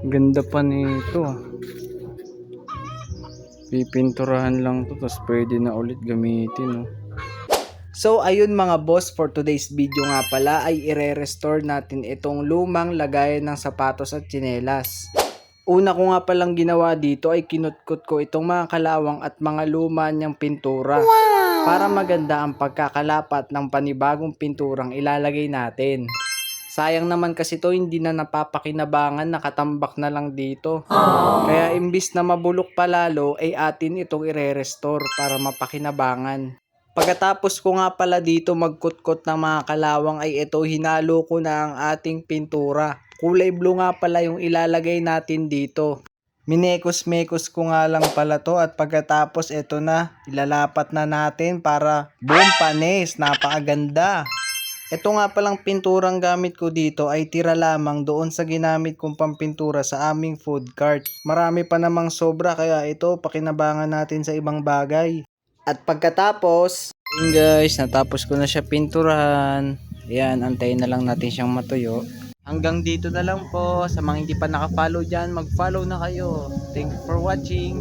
Ganda pa nito. Pipinturahan lang to, tapos pwede na ulit gamitin. Oh. So ayun mga boss, for today's video nga pala ay ire-restore natin itong lumang lagayan ng sapatos at tsinelas. Una ko nga palang ginawa dito ay kinutkot ko itong mga kalawang at mga luma niyang pintura. Para maganda ang pagkakalapat ng panibagong pinturang ilalagay natin. Sayang naman kasi to hindi na napapakinabangan, nakatambak na lang dito. Kaya imbis na mabulok palalo ay atin itong ire-restore para mapakinabangan. Pagkatapos ko nga pala dito magkutkot ng mga kalawang ay ito hinalo ko na ang ating pintura. Kulay blue nga pala yung ilalagay natin dito. Minekos-mekos ko nga lang pala to at pagkatapos ito na ilalapat na natin para boom, panis, napakaganda. Ito nga palang pinturang gamit ko dito ay tira lamang doon sa ginamit kong pampintura sa aming food cart. Marami pa namang sobra kaya ito pakinabangan natin sa ibang bagay. At pagkatapos, Ayun guys, natapos ko na siya pinturahan. Ayan, antayin na lang natin siyang matuyo. Hanggang dito na lang po. Sa mga hindi pa nakafollow dyan, mag-follow na kayo. Thank you for watching.